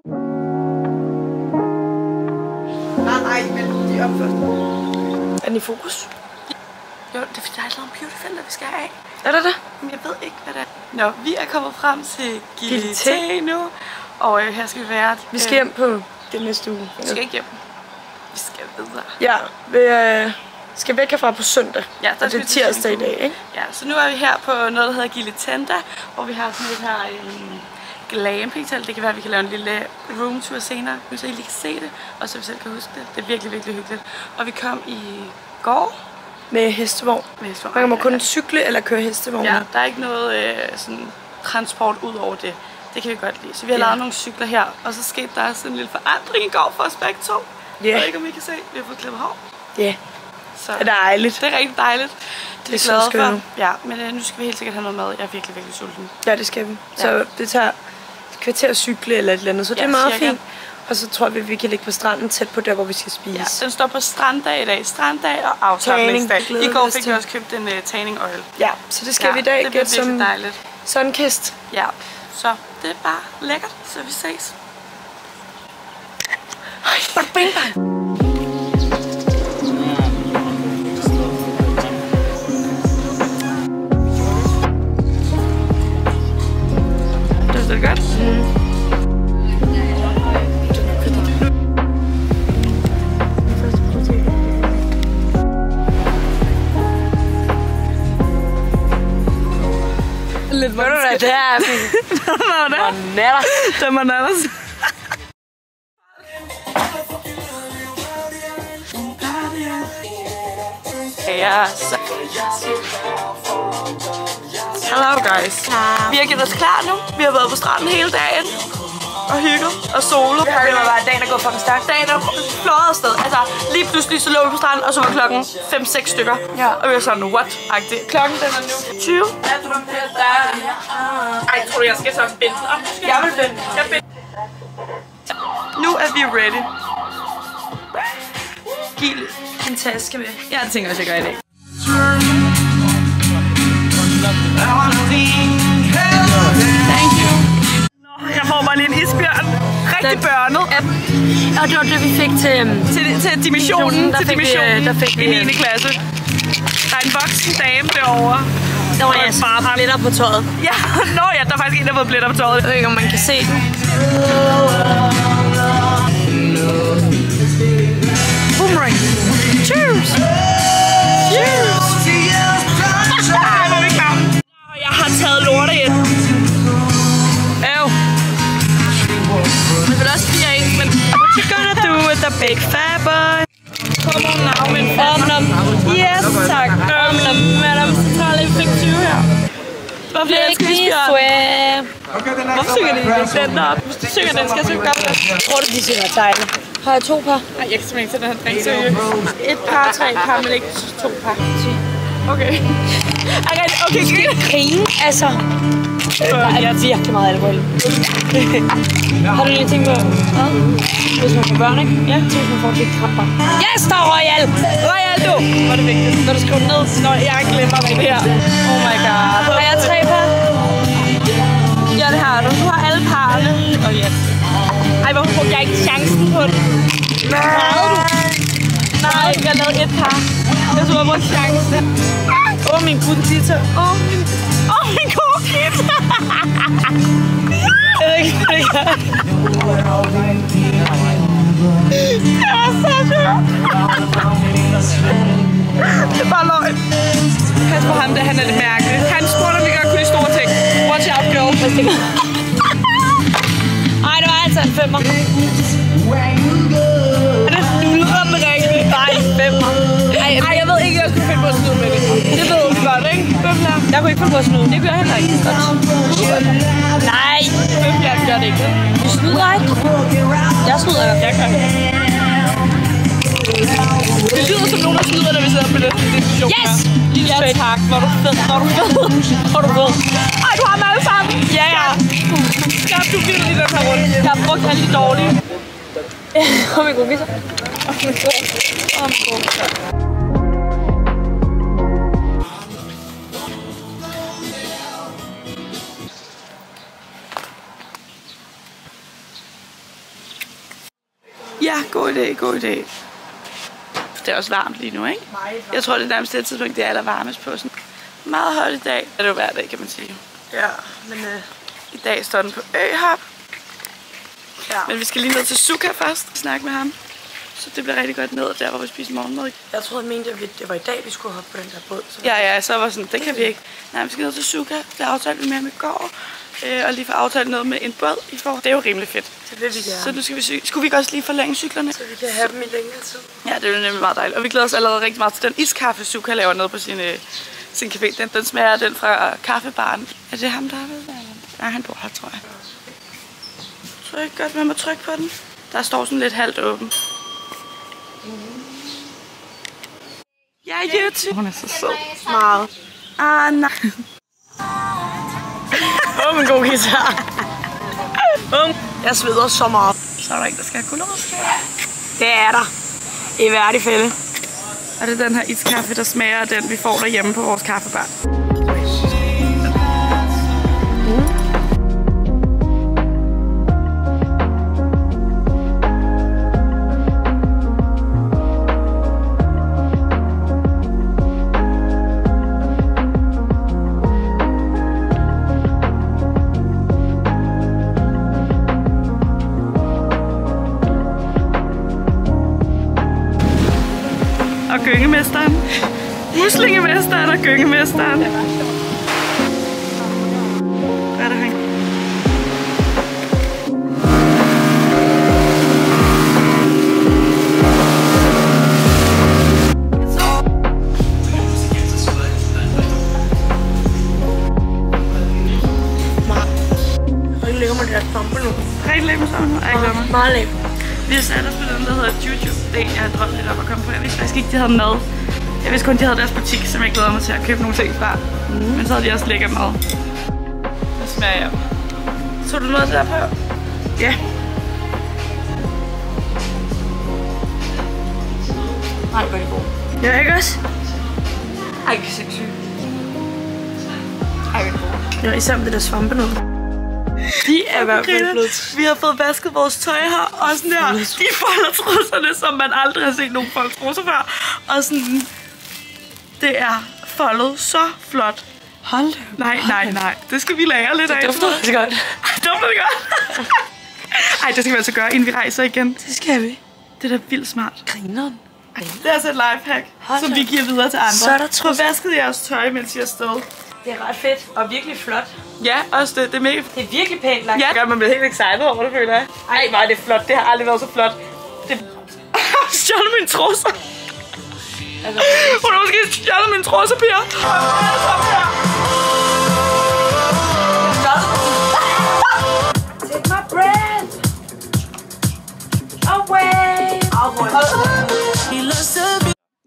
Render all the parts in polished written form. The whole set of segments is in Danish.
Nej, men de opført. Er den i fokus? Jo, det er fordi, der er et eller andet beautyfilter, vi skal have af. Er der det? Men jeg ved ikke, hvad det er. Nå, vi er kommet frem til Gili nu. Og her skal vi være... Vi skal hjem på den næste uge. Vi skal ikke hjem. Vi skal videre. Ja, vi skal væk herfra på søndag. Ja, og det er tirsdag i dag, ikke? Ja, så nu er vi her på noget, der hedder Gili Tenda, hvor vi har sådan et her glamping-telt. Det kan være, at vi kan lave en lille roomtour senere, så I lige kan se det, og så vi selv kan huske det. Det er virkelig, virkelig hyggeligt. Og vi kom i går. Med hestevogn. Man må kun cykle eller køre hestevogn. Ja, der er ikke noget sådan transport ud over det. Det kan vi godt lide. Så vi har lavet nogle cykler her, og så skete der sådan en lille forandring i går for os begge to. Jeg ved ikke, om I kan se. Vi har fået klippet hår. Ja, så det er dejligt. Det er rigtig dejligt. Det er så skønt. Ja, men nu skal vi helt sikkert have noget mad. Jeg er virkelig, virkelig sulten. Ja, det skal vi. Så det tager et kvarter at cykle eller et eller andet, så det er meget fint. Og så tror vi kan ligge på stranden tæt på der, hvor vi skal spise. Ja, den står på stranddag i dag. Stranddag og afslapningsdag. I går fik vi også købt en tanning oil. Ja, så det skal vi i dag. Det bliver virkelig dejligt. Sunkist. Ja, så det er bare lækkert. Så vi ses. Bang, bang, bang. Det er godt. Lidt hvor du da det er. Det var natters. Ja, så. Hello guys. Vi har gjort os klar nu. Vi har været på stranden hele dagen. Og hygget og solet. Det var bare dagen, der går fucking stærkt. Dagen er fløjet afsted. Altså, lige pludselig så lå vi på stranden, og så var klokken 5-6 stykker. Ja. Og vi var sådan, what-agtigt. Klokken den er nu 20. Ej, tror du, jeg skal så binde den op? Jeg vil binde. Nu er vi ready. Giv en taske med. Jeg tænker også, jeg gør i dag. Thank you. Jeg får bare lige en isbjørn. Rigtig børnet. Og det var det, vi fik til dimissionen. Der fik vi i 9. klasse. Der er en voksen dame derovre. Der var bare blitter på tøjet. Ja, ja, der er faktisk en, der har fået blitter på tøjet. Jeg ved ikke, om man kan se den. Boomerang. Cheers! Cheers! Ej, hvor er vi klar. Jeg har taget lorte ind. Men det er også 4-1, men what you gonna do with the big fat boy? Come on now, min fat. Yes, tak. Madam, så tager jeg lige fik 20 her. Hvorfor bliver jeg isbjørn? Hvorfor synger de den op? Hvis du synger den, skal jeg synge godt. Tror du, de synger tegne? Har jeg 2 par? Nej, jeg kan simpelthen ikke sætte den her drink seriøst. 1 par, 3 par, men ikke 2 par. Okay. Okay, grine, altså. Der er virkelig meget alvorligt. Har du lige tænkt på, hvis man får børn, ikke? Ja. Så hvis man får lidt krabber. Yes, der er Royal! Royal, du! Hvor er det vigtigt. Når du skriver ned, når jeg glemmer min her. Oh my god. Har jeg 3 par? Ja, det har du. Du har alle parerne. Og ja. Ej, hvorfor brugte jeg ikke chancen på den? Nej, du? Nej, jeg har lavet 1 par. Jeg tror, jeg brugte chancen. Min kutita. Min kokita. Jeg ved ikke, hvad det gør. Det er så sjovt. Det er bare løgn. Pas på ham, han er lidt mærkelig. Han spurgte, om vi godt kunne de store ting. Watch out, girl. Ej, det var altså en 5'er. Er det nulrende rigtigt? Nej, 5'er. Ej, jeg ved ikke, jeg skulle finde på at snyde med det. Det ved du godt, ikke? Jeg kunne ikke finde på at snyde. Det gør jeg heller ikke. Nej. Jeg gør det ikke. Du snyder ikke? Jeg snyder ikke. Jeg gør det. Det lyder som nogen, der snyder, når vi sidder på den diskussion. Yes! Ja, tak. Hvor er du fed. Hvor er du fed. Ej, du har dem alle sammen. Ja. Skab du vildt i den her runde. Jeg har brugt alle de dårlige. Kom i god viser. Åh, min god. Ja, god idé, god idé. Det er også varmt lige nu, ikke? Jeg tror, det er nærmest det tidspunkt, det er varmest på. Sådan meget højt i dag. Det er det jo hver dag, kan man sige. Ja, men i dag står den på øhop. Ja. Men vi skal lige ned til Suka først og snakke med ham. Så det bliver rigtig godt ned der, hvor vi spiser morgenmad. Jeg troede, jeg mente, at det var i dag, vi skulle hoppe på den der båd. Så. Ja, så var sådan, det kan vi ikke. Nej, vi skal ned til Suka. Det aftalte vi med ham i går. Og lige få aftalt noget med en båd i forhold. Det er jo rimelig fedt. Det vil vi gerne. Så nu skal vi skulle vi også lige forlænge cyklerne. Så vi kan have dem i længere tid. Ja, det er jo nemlig meget dejligt. Og vi glæder os allerede rigtig meget til den iskaffe, Suka laver nede på sin café. Den smager den fra kaffebaren. Er det ham, der har ved? Nej, han bor her, tror jeg. Tryk godt, man må trykke på den. Der står sådan lidt halvt åben. Ja, YouTube. Hun er så sød. Meget. Nej. Min god guitar. Jeg sveder så meget. Så er der ikke, der skal have gulerod. Det er der. I værdig fælde. Og det er den her iskaffe, der smager af den, vi får derhjemme på vores kaffebar. Og gyngemesteren. Muslingemesteren og gyngemesteren. Hvad er det, han? Rigtig lækker med det her svampe nu. Rigtig lækker med svampe. Ej, glæder mig. Meget lækker. Vi har sat os på den, der hedder YouTube. Det jeg har drømt lidt om at komme på. Jeg vidste faktisk ikke, de havde mad. Jeg vidste kun, de havde deres butik, som jeg glæder mig til at købe nogle ting fra. Men så havde de også lækker mad. Det smager jeg. Så du noget der på? Ja. Nej, hvor er det god. Ja, ikke også? Ej, det er sindssygt. Ej, hvor er det god. Ja, især med det der svampe nu. De er i hvert fald blevet. Vi har fået vasket vores tøj her, og sådan der, de folder trusserne, som man aldrig har set nogen folde trusser før. Og sådan, det er foldet så flot. Hold da. Nej. Det skal vi lære lidt af. Det dufter det godt. Dufter det godt? Ej, det skal vi altså gøre, inden vi rejser igen. Det skal vi. Det er da vildt smart. Grineren. Det er altså et lifehack, som vi giver videre til andre. Så er der trusser. Få vasket jeres tøj, mens I er afsted. Det er ret fedt og virkelig flot. Ja, også det er mega. Det er virkelig pænt lagt. Ja, man bliver helt excited over det, føler jeg. Ej, hvor er det flot. Det har aldrig været så flot. Det stjålet mine trusser. Altså, hun har måske stjålet mine trusser, Pia. Take my breath away.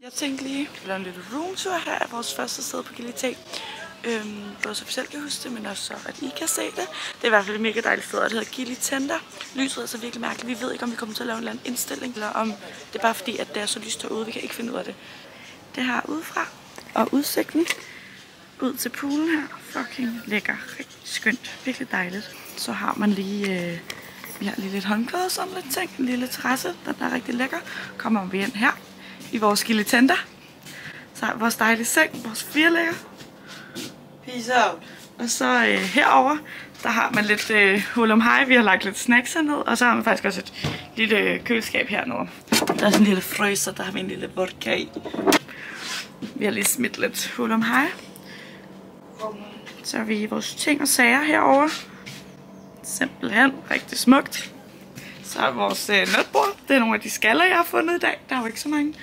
Jeg tænkte lige, vi laver en lille roomtour her af vores første sted på Gili. Både så vi selv kan huske det, men også så, at I kan se det. Det er i hvert fald et mega dejligt sted, og det hedder Gili Tender. Lyset er så virkelig mærkeligt. Vi ved ikke, om vi kommer til at lave en eller anden indstilling, eller om det er bare fordi, at det er så lyst herude. Vi kan ikke finde ud af det. Det her udefra, og udsigten ud til poolen her. Fucking lækker. Rigtig skønt. Virkelig dejligt. Så har man lige, vi har lige lidt håndklæder og sådan lidt ting. En lille terrasse, der er rigtig lækker. Kommer vi ind her i vores Gili Tender. Så har vi vores dejlige seng, vores firlægger. Peace out. Og så herover der har man lidt hul om hej. Vi har lagt lidt snacks herned, og så har man faktisk også et lille køleskab hernede. Der er sådan en lille fryser, der har vi en lille vodka i. Vi har lige smidt lidt hul om hej. Så har vi vores ting og sager herover. Simpelthen rigtig smukt. Så har vi vores natbord. Det er nogle af de skaller, jeg har fundet i dag. Der er jo ikke så mange.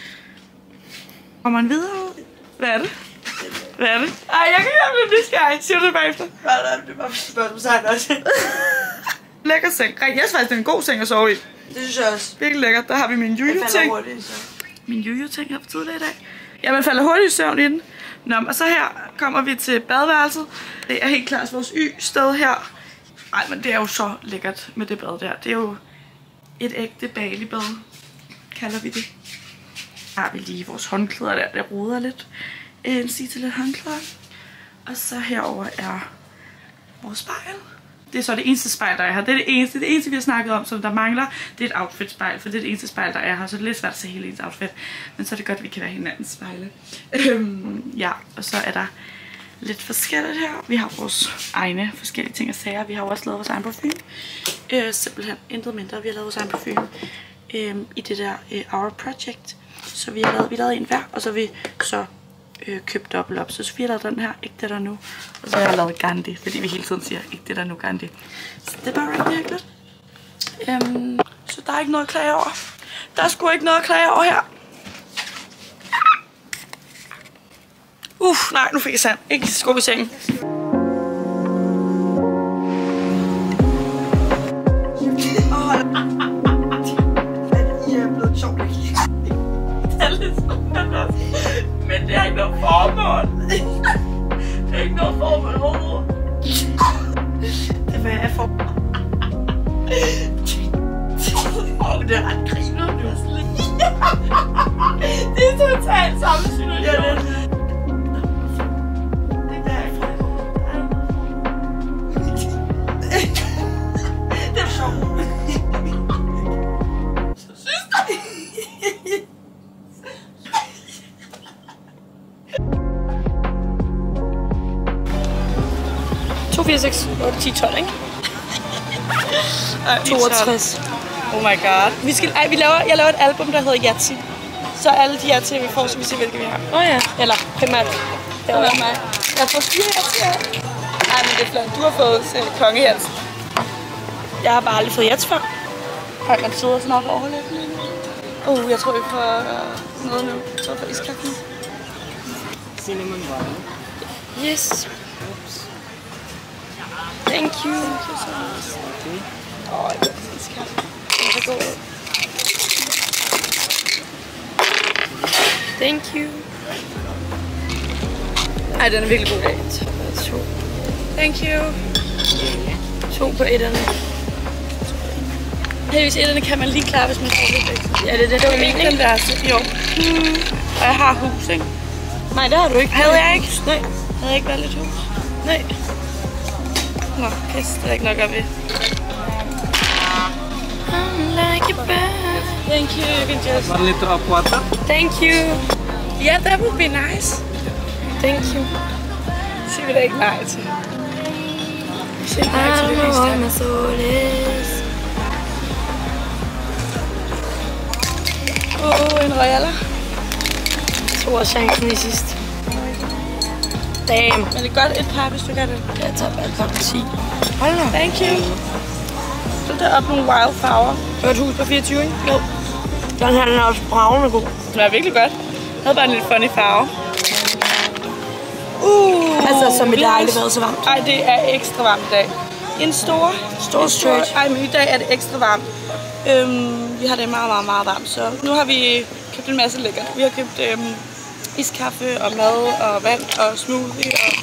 Kommer man videre ud? Hvad er det? Hvad er det? Ej, jeg kan ikke blive nysgerrig. Siger du det bagefter? Nej, det var spørgsmål også. Lækker seng. Jeg synes faktisk, det er en god seng at sove i. Det synes jeg også. Virkelig lækkert. Der har vi min juju-ting. Min juju-ting her på tidligere i dag. Ja, man falder hurtigt i søvn i den. Nå, og så her kommer vi til badeværelset. Det er helt klart vores y-sted her. Ej, men det er jo så lækkert med det bad der. Det er jo et ægte Bali-bad, kalder vi det. Her har vi lige vores håndklæder der roder lidt. En stige til lidt håndklæder. Og så herover er vores spejl. Det er så det eneste spejl, der er her. Det er det eneste vi har snakket om, som der mangler. Det er et outfit-spejl, for det er det eneste spejl, der er her. Så det er lidt svært at se hele ens outfit. Men så er det godt, at vi kan være hinandens spejle. Ja, og så er der lidt forskelligt her. Vi har vores egne forskellige ting og sager. Vi har jo også lavet vores egen parfume. Simpelthen intet mindre. Vi har lavet vores egen parfume i det der Our Project. Så vi har lavet en hver, og så har vi så købt dobbelt op. Så Sofie har lavet den her, ikke det der nu. Og så har jeg lavet Gandhi, fordi vi hele tiden siger, ikke det der nu Gandhi. Så det er bare rigtig hyggeligt. Så der er ikke noget at klage over. Der er sgu ikke noget at klage over her. Nej, nu fik jeg sand. Ikke skub i sengen. Men det er ikke noget formål. Det er ikke noget formål overhovedet. Det er hvad jeg får. Det er ret griner, du er slet. Det er totalt samme situation. Ja, det er det. Det er ikke det er sjovt. Synes du? 2, 4, 6, 8, 10, 12, ikke? 62. Oh my god. Jeg laver et album, der hedder Yatzy. Så alle de Yatzy, vi får, så vi ser, hvilke vi har. Ja. Eller primært. Det var mig. Jeg får 4 Yatzy her. Ej, men det er flot. Du har fået kongehats. Jeg har bare aldrig fået Yatzy før. Ej, man sidder sådan op og overlever lige. Jeg tror, vi får noget nu. Jeg tror, vi får iskaffe nu. Cinnamon roll. Yes. Thank you. Okay. Jeg vil iskaffe. Det er godt. Thank you. Ej, den er virkelig god dag. 2. Thank you. 2 på etterne. Heldigvis etterne kan man lige klare, hvis man får det. Ja, det var ikke den værste. Jo. Og jeg har hus, ikke? Nej, det har du ikke. Havde jeg ikke? Nej. Havde jeg ikke været lidt hus? Nej. Nå, pis. Det er ikke nok at ved. Like a bird. Thank you. You can just... 1 liter of water. Thank you. Yeah, that would be nice. Thank you. Siger vi da ikke nej til. Vi siger nej til det meste. En royaler. Jeg tror også chancen i sidst. Damn. Men det er godt et par, hvis du gør det. Jeg tager bare et par på 10. Hold da. Thank you. Så der op nogle wild farver. Det var et hus på 24, ikke? Jo. Den her, den er også bravende god. Den er virkelig godt. Jeg havde bare en lidt funny farve. Altså, som i dag aldrig været så varmt. Ej, det er ekstra varmt i dag. En stor stretch. Ej, men i dag er det ekstra varmt. Vi har det meget varmt, så nu har vi købt en masse lækkert. Vi har købt iskaffe og mad og vand og smoothie og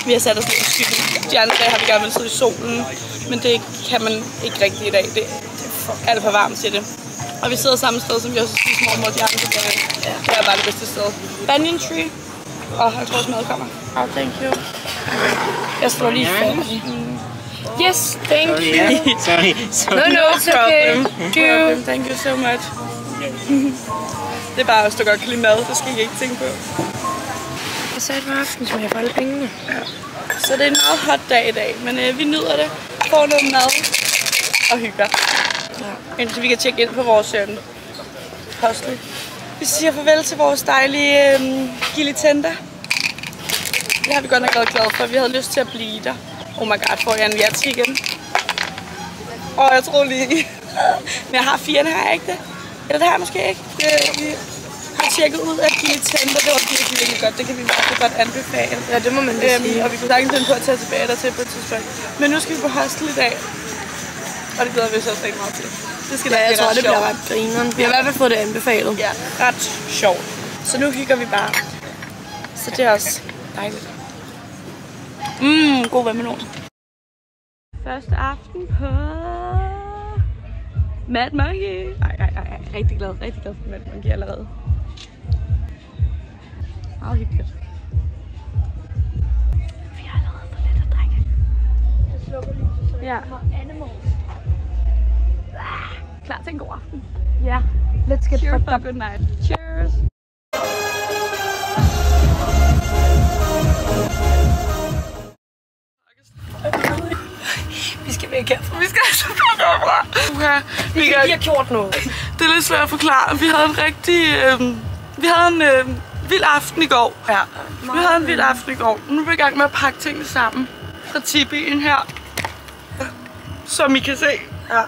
vi har sat os lidt i skyggen. De andre dage har vi gerne vil sidde i solen, men det kan man ikke rigtig i dag. Det er alt for varmt til det. Og vi sidder samme sted, som vi også spiser mormor de andre dage. Ja. Det er bare det bedste sted. Banyan tree. Jeg tror også mad kommer. Thank you. Jeg slår lige færdig. Yes, thank you. Sorry. No, it's okay. Thank you so much. Det er bare også, der godt kan lide mad. Det skal I ikke tænke på. Jeg sagde det var aftensmad for alle pengene. Ja. Så det er en meget hot dag i dag, men vi nyder det. Får noget mad og hygger. Ja. Indtil vi kan tjekke ind på vores hostel. Vi siger farvel til vores dejlige Gilitenda. Det har vi godt nok været glade for. Vi havde lyst til at blive der. Oh my god, får jeg en Yatzy igen? Jeg tror lige. Men jeg har 4'erne, har jeg ikke det? Eller det har jeg måske ikke. Vi har tjekket ud af Gilitenda. Det var virkelig godt. Det kan vi virkelig godt anbefale. Ja, det må man sige. Og vi kunne sagtens finde på at tage tilbage dertil på et tidspunkt. Men nu skal vi på hostel i dag. Og det glæder vi så også rigtig meget til. Det skal jeg tror, det bliver ret grineren. Vi har i hvert fald fået det anbefalet. Ja, ret sjovt. Så nu hygger vi bare. Så det er også dejligt. God vandmelon. Første aften på Mad Monkey. Ej. Rigtig glad for Mad Monkey allerede. Meget hyggeligt. Vi har allerede fået lidt at drikke. slukker lyset, så Ja. kommer animals. Klar til en god aften. Ja, let's get Cheers fucked for a up. good night. Cheers. Vi skal væk herfra. Vi skal altså fuck herfra. Vi har gjort noget. Det er lidt svært at forklare. Vi havde en rigtig... vi havde en vild aften i går. Ja. Vi havde en vild aften i går. Nu er vi i gang med at pakke tingene sammen fra Tibien her. Som I kan se. Ja.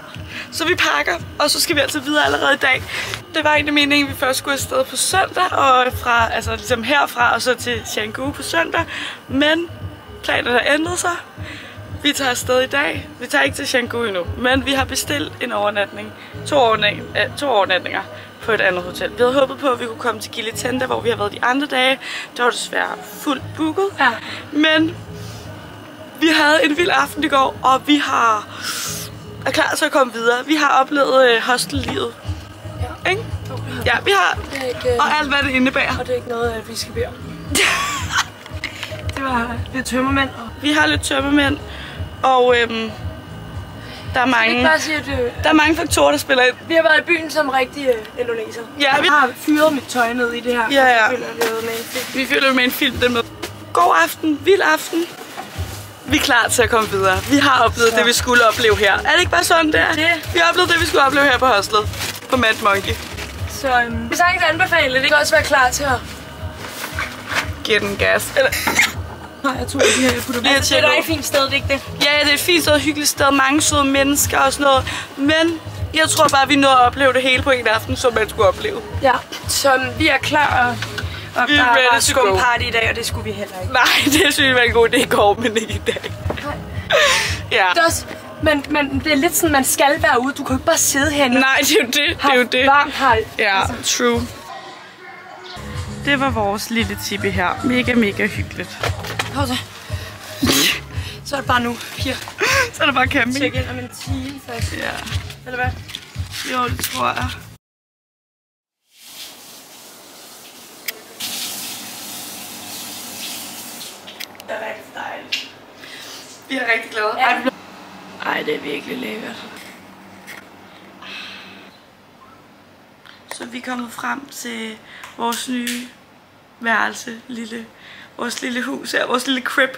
Så vi pakker, og så skal vi altså videre allerede i dag. Det var egentlig meningen, at vi først skulle afsted på søndag, og fra, altså ligesom herfra og så til Canggu på søndag. Men planerne har ændret sig. Vi tager afsted i dag. Vi tager ikke til Canggu endnu, men vi har bestilt en overnatning. To overnatninger på et andet hotel. Vi havde håbet på, at vi kunne komme til Gili Tenda, hvor vi har været de andre dage. Det var desværre fuldt booket. Ja. Men vi havde en vild aften i går, og vi er klar til at komme videre. Vi har oplevet hostellivet. Ja. Ikke? Ja, vi har. Og alt, hvad det indebærer. Og det er ikke noget, vi skal bede om. Det var lidt tømmermænd. Vi har lidt tømmermænd, og der er mange faktorer, der spiller ind. Vi har været i byen som rigtige indoneser. Ja, vi har fyret mit tøj ned i det her. Ja. Vi føler med en film. Den med. God aften, vild aften. Vi er klar til at komme videre. Vi har oplevet det, vi skulle opleve her. Er det ikke bare sådan, det er? Vi har oplevet det, vi skulle opleve her på hostlet. På Mad Monkey. Så vi sagtens anbefale det. Vi kan også være klar til at... Give den gas. Eller... Nej, jeg tror ikke, jeg putter det. Det er et fint sted, det er ikke det? Ja, det er et fint sted, et hyggeligt sted. Mange søde mennesker og sådan noget. Men jeg tror bare, vi nåede at opleve det hele på en aften, som man skulle opleve. Ja, så vi er klar. Og vi der er var skumparty i dag, og det skulle vi heller ikke. Nej, det synes jeg var en god idé i går, men ikke i dag. Nej. Ja. Det er også, men det er lidt sådan, man skal være ude. Du kan jo ikke bare sidde herinde. Nej, det er jo det. Det er jo det. Varmt hej. Ja, true. Det var vores lille tippe her. Mega, mega hyggeligt. Pause. Så er det bare nu. Her. Så er det bare camping. Tjek ind om en time først. Ja. Eller hvad? Jo, det tror jeg. Det er rigtig dejligt. Vi er rigtig glade. Ej, det er virkelig lækkert. Så vi er kommet frem til vores nye værelse, vores lille hus her, vores lille crib.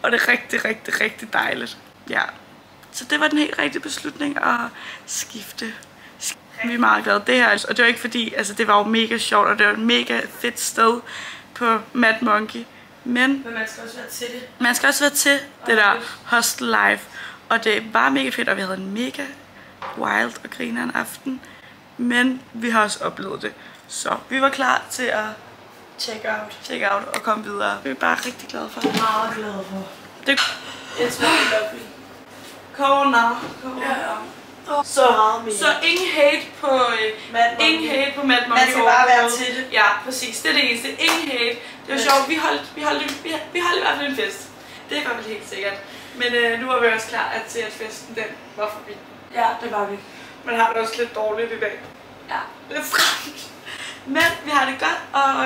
Og det er rigtig, rigtig, rigtig dejligt. Ja. Så det var den helt rigtige beslutning at skifte. Vi er meget glade. Det her, og det var ikke fordi, altså det var jo mega sjovt, og det var et mega fedt sted på Mad Monkey. Men man skal også være til det. Man skal også være til det der hostel life. Og det var mega fedt, og vi havde en mega wild og grineren aften. Men vi har også oplevet det. Så vi var klar til at check out og komme videre. Vi er bare rigtig glade for. Meget glade for. Det it's very lovely. Come now. Så ingen hate på Mad Monkey. Man skal bare være til det. Ja, præcis. Det er det eneste. Ingen hate. Det var sjovt. Vi holdt i hvert fald en fest. Det var vel helt sikkert. Men nu er vi også klar til, at festen den var forbi. Ja, det var vi. Man har det også lidt dårligt i dag. Ja. Lidt stramt. Men vi har det godt, og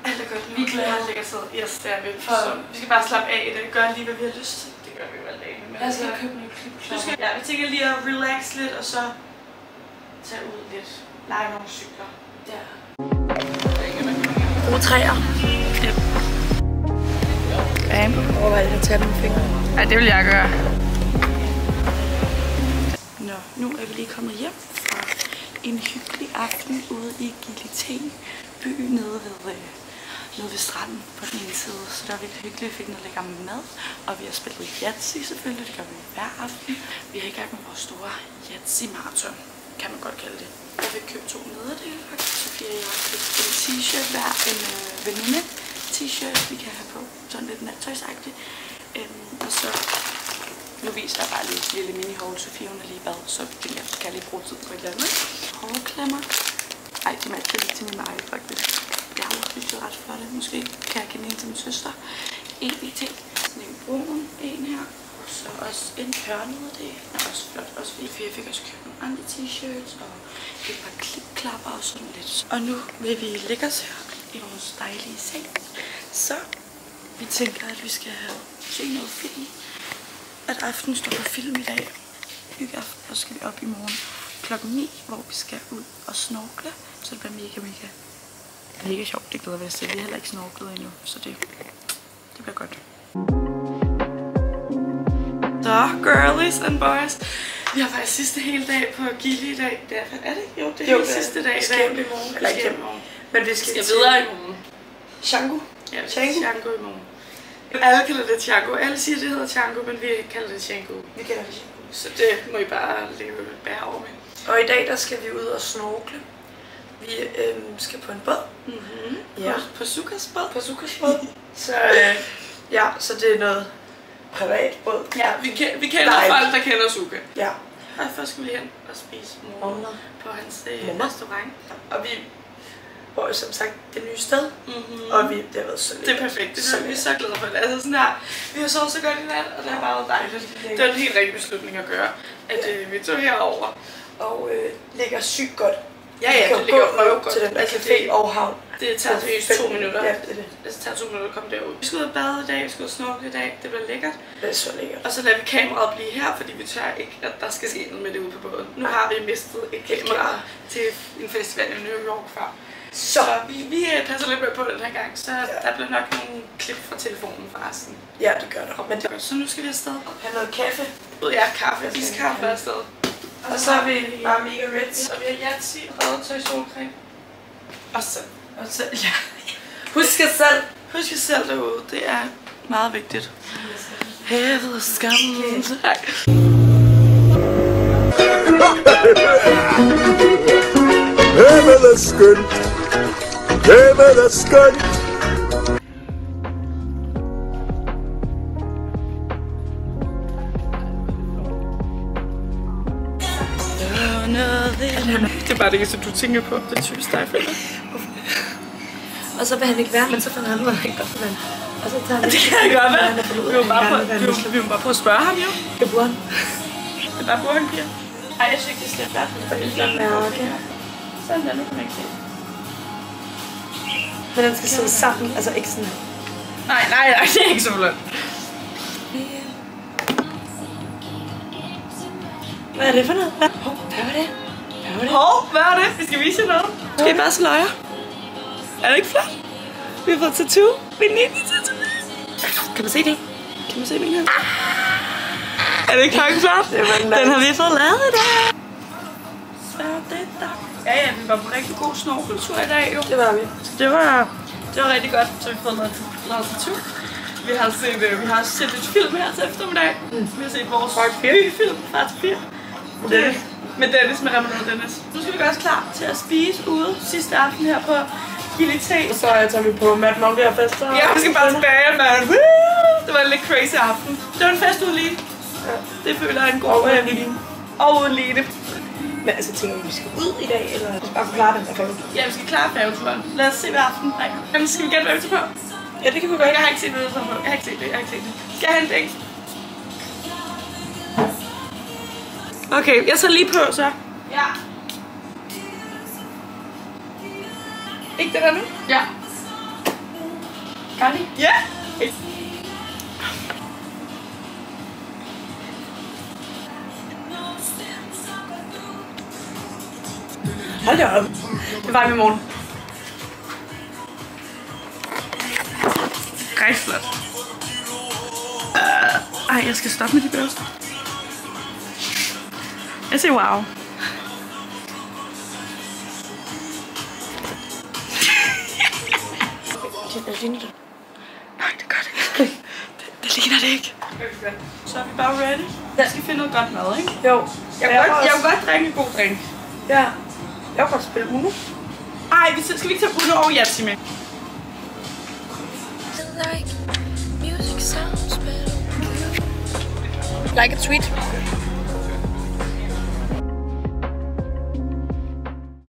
alt er godt nu. Vi er glade. Yes, det er vi. Så vi skal bare slappe af i det. Gøre lige, hvad vi har lyst til. Det gør vi jo alle dage. Jeg skal købe nye klip. Ja, vi tænker lige at relax lidt, og så tage ud lidt. Lege nogle cykler. Ja. Brug træer. Ja. Overvej at tage dem med fingrene. Ja, det vil jeg gøre. Nå, nu er vi lige kommet hjem fra en hyggelig aften ude i Gili by nede ved stranden på den ene side. Så der var virkelig hyggeligt, vi fik noget lækker mad, og vi har spillet Yahtzee selvfølgelig, det gør vi hver aften. Vi er i gang med vores store Yahtzee-marathon, kan man godt kalde det. Jeg fik købt 2 nederdele faktisk, fordi jeg har fik en t-shirt hver, en veninde t-shirt, vi kan have på, sådan lidt nattøjsagtigt. Og så nu viser jeg bare lige et lille mini-haul. Sofie, hun er lige i bad, så det kan jeg lige bruge tid på et eller andet. Hårklemmer. Ej, de matcher lidt til min mage, faktisk. Jeg har synes, det er ret flot. Måske kan jeg kende en til min søster. En i ting. Sådan en brun, en her. Og så også en hørnede, det er også flot. Også fordi jeg fik også købt nogle andre t-shirts og et par klipklapper og sådan lidt. Og nu vil vi lægge os her i vores dejlige seng. Så vi tænker, at vi skal se noget film. at aftenen står på film i dag. Hyggeaften, og så skal vi op i morgen klokken 9, hvor vi skal ud og snorkle. Så det bliver mega sjovt. Det glæder vi os til. Vi har heller ikke snorklet endnu, så det bliver godt. Så, girlies and boys. Vi har faktisk sidste hele dag på Gilly i dag. Er det? Jo, det er sidste dag i dag. i morgen. Eller ikke i morgen. Men vi skal videre i morgen. Chango? Ja, vi skal Chango i morgen. Alle kalder det Chango. Alle siger, det hedder Chango, men vi kalder det Chango. Vi kalder det Chango. Så det må I bare bære over med. Og i dag, der skal vi ud og snorkle. Vi skal på en båd. Ja. På Sukas båd. På Sukas båd. Så ja, så det er noget privat båd. Ja, vi kender folk, der kender Suka. Ja. Og først skal vi hen og spise morgenmad på hans restaurant. Og vi bor som sagt det nye sted. Og det har været så det er perfekt. Vi er så glade for det. Altså sådan her, vi har sovet så godt i nat, og det har bare været dejligt. Det var en helt rigtig beslutning at gøre, at vi tog herover. Og ligger sygt godt. Ja, det ligger røvgodt til den café og havn. Det tager seriøst 2 minutter. Ja, det er det. Det tager 2 minutter at komme derud. Vi skal ud og bade i dag, vi skal ud og snorkle i dag. Det bliver lækkert. Det er så lækkert. Og så lader vi kameraet blive her, fordi vi tør ikke, at der skal ske noget med det ude på båden. Nu har vi mistet et kamera til en festival i New York før. Så vi passer lidt på den her gang, så der bliver nok nogle klip fra telefonen forresten. Ja, det gør der. Men så nu skal vi afsted. Have noget kaffe. Ja, kaffe. Iskaffe afsted. Og så er vi bare mega rich. Og vi har Yatzy, Rødetøj, solcreme. Og så, ja. Husk jer selv derude. Det er meget vigtigt. Hævet skam. Hævet skønt. Hævet skønt. Det er bare det, som du tænker på. Det er typisk dig, Frida. Og så vil han ikke være, men så finder han ud af, at han ikke godt vil være. Og så tager han det kan godt være. Vi må bare prøve at spørge ham, jo. Det burde han. Det er bare burhan, Pia. Ej, jeg synes ikke, det skal være sådan. Ja, okay. Sådan der, nu kan man ikke se. Men den skal sidde sammen, altså ikke sådan her. Nej, det er ikke så flot. Hvad er det for noget? Hvad var det? Hvad er det? Vi skal vise jer noget. Skal I bare sløje? Er det ikke flot? Vi har fået tattoo. Vi er tattoo. Kan man se det? Kan man se min her? Er det ikke flot? Den har vi fået lavet i dag. Så det der. Ja, vi var på rigtig god snorkeltur i dag, jo. Det var vi. Det var rigtig godt, så vi har fået lavet tattoo. Vi har set et film her til eftermiddag. Vi har set vores nye film, Far til 4. Med Dennis, med Remonade og Dennis. Nu skal vi gøre os klar til at spise ude sidste aften her på Gilly T. Og så tager vi på Mad Monkey og fester. Ja, vi skal bare tilbage, mand. Det var en lidt crazy aften. Det var en fest uden lige. Ja. Det føler jeg en god og og uden lige. Men altså, tænker vi skal ud i dag, eller vi skal bare klare den der færgetur? Ja, vi skal klare færgeturen. Lad os se hver aften. Nej, jamen, skal vi gætte, hvad vi tager på? Ja, det kan vi godt. Jeg har ikke set noget sådan på. Jeg har ikke set det. Skal jeg hente en? Okay, jeg tager lige på, så. Ja. Ikke det der nu? Ja. Gør det? Ja. Hold da op. Det var i morgen. Rigtig flot. Ej, jeg skal stoppe med de børster. Jeg siger wow. Det ligner det. Nej, det gør det ikke. Det ligner det ikke. Så er vi bare ready. Jeg skal finde noget godt mad, ikke? Jo. Jeg vil godt drikke en god drink. Ja. Jeg vil godt spille Uno. Ej, skal vi ikke tage Uno og Yatzy med? Like a tweet.